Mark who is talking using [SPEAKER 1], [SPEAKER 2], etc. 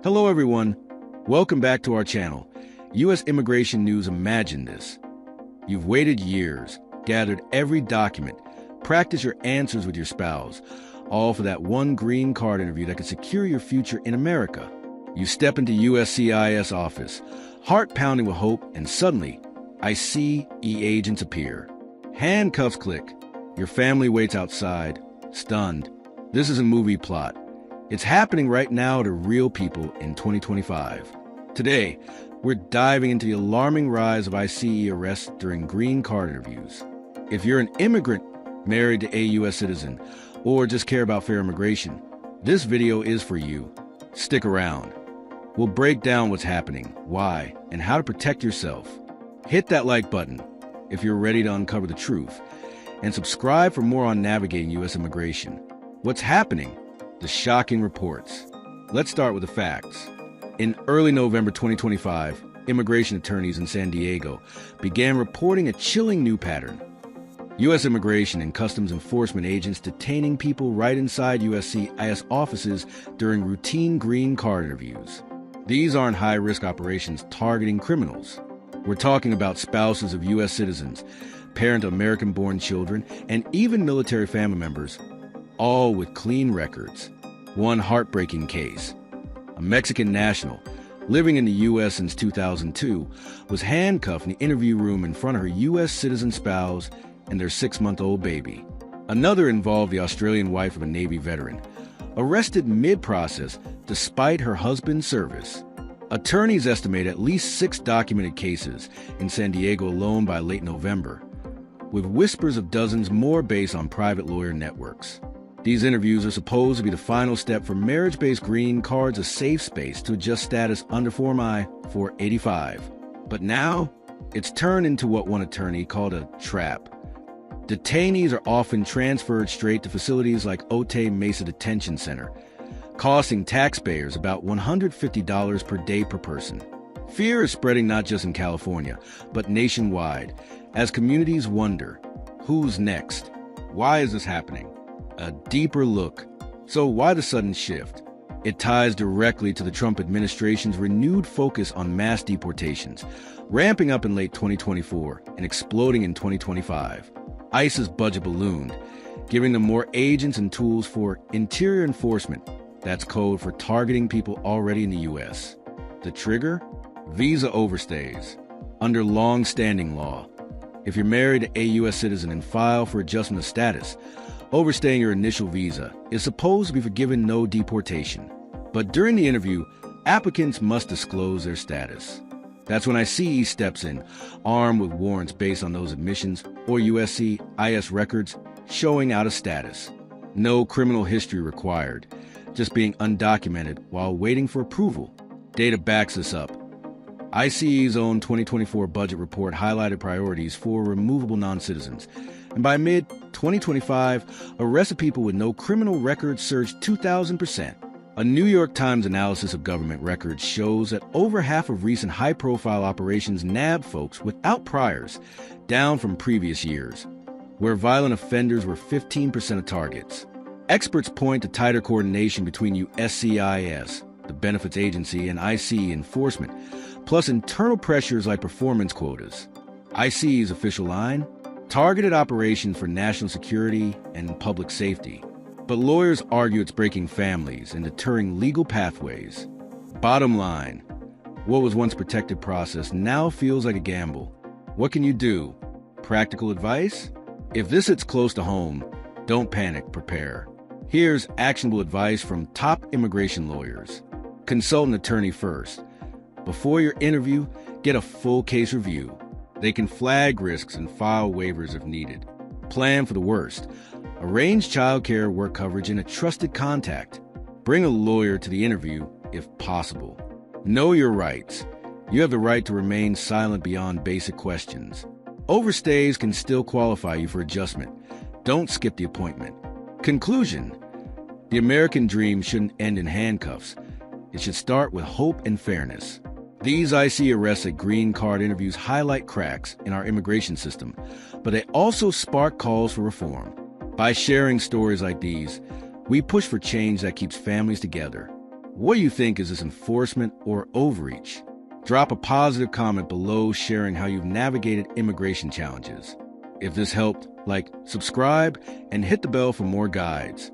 [SPEAKER 1] Hello everyone, welcome back to our channel. U.S. Immigration News. Imagine this. You've waited years, gathered every document, practiced your answers with your spouse, all for that one green card interview that could secure your future in America. You step into USCIS office, heart pounding with hope, and suddenly, ICE agents appear. Handcuffs click. Your family waits outside, stunned. This is a movie plot. It's happening right now to real people in 2025. Today, we're diving into the alarming rise of ICE arrests during green card interviews. If you're an immigrant married to a U.S. citizen or just care about fair immigration, this video is for you. Stick around. We'll break down what's happening, why, and how to protect yourself. Hit that like button if you're ready to uncover the truth, and subscribe for more on navigating U.S. immigration. What's happening? The shocking reports. Let's start with the facts. In early November 2025, immigration attorneys in San Diego began reporting a chilling new pattern. U.S. Immigration and Customs Enforcement agents detaining people right inside USCIS offices during routine green card interviews. These aren't high-risk operations targeting criminals. We're talking about spouses of U.S. citizens, parents of American-born children, and even military family members, all with clean records. One heartbreaking case. A Mexican national, living in the U.S. since 2002, was handcuffed in the interview room in front of her U.S. citizen spouse and their 6-month-old baby. Another involved the Australian wife of a Navy veteran, arrested mid-process despite her husband's service. Attorneys estimate at least 6 documented cases in San Diego alone by late November, with whispers of dozens more based on private lawyer networks. These interviews are supposed to be the final step for marriage-based green cards, a safe space to adjust status under Form I-485. But now, it's turned into what one attorney called a trap. Detainees are often transferred straight to facilities like Otay Mesa Detention Center, costing taxpayers about $150 per day per person. Fear is spreading not just in California, but nationwide, as communities wonder, who's next? Why is this happening? A deeper look. So why the sudden shift? It ties directly to the Trump administration's renewed focus on mass deportations, ramping up in late 2024 and exploding in 2025. ICE's budget ballooned, giving them more agents and tools for interior enforcement. That's code for targeting people already in the U.S. The trigger? Visa overstays. Under long-standing law, if you're married to a U.S. citizen and file for adjustment of status, overstaying your initial visa is supposed to be forgiven, no deportation. But during the interview, applicants must disclose their status. That's when ICE steps in, armed with warrants based on those admissions or USCIS records showing out of status. No criminal history required, just being undocumented while waiting for approval. Data backs this up. ICE's own 2024 budget report highlighted priorities for removable non-citizens, and by mid-2025, arrested people with no criminal records surged 2,000%. A New York Times analysis of government records shows that over half of recent high-profile operations nabbed folks without priors, down from previous years, where violent offenders were 15% of targets. Experts point to tighter coordination between USCIS, the benefits agency, and ICE enforcement, plus internal pressures like performance quotas. ICE's official line? Targeted operations for national security and public safety. But lawyers argue it's breaking families and deterring legal pathways. Bottom line, what was once protected process now feels like a gamble. What can you do? Practical advice? If this hits close to home, don't panic, prepare. Here's actionable advice from top immigration lawyers. Consult an attorney first. Before your interview, get a full case review. They can flag risks and file waivers if needed. Plan for the worst. Arrange childcare, work coverage, and a trusted contact. Bring a lawyer to the interview if possible. Know your rights. You have the right to remain silent beyond basic questions. Overstays can still qualify you for adjustment. Don't skip the appointment. Conclusion: the American dream shouldn't end in handcuffs. It should start with hope and fairness. These ICE arrests at green card interviews highlight cracks in our immigration system, but they also spark calls for reform. By sharing stories like these, we push for change that keeps families together. What do you think? Is this enforcement or overreach? Drop a positive comment below sharing how you've navigated immigration challenges. If this helped, like, subscribe, and hit the bell for more guides.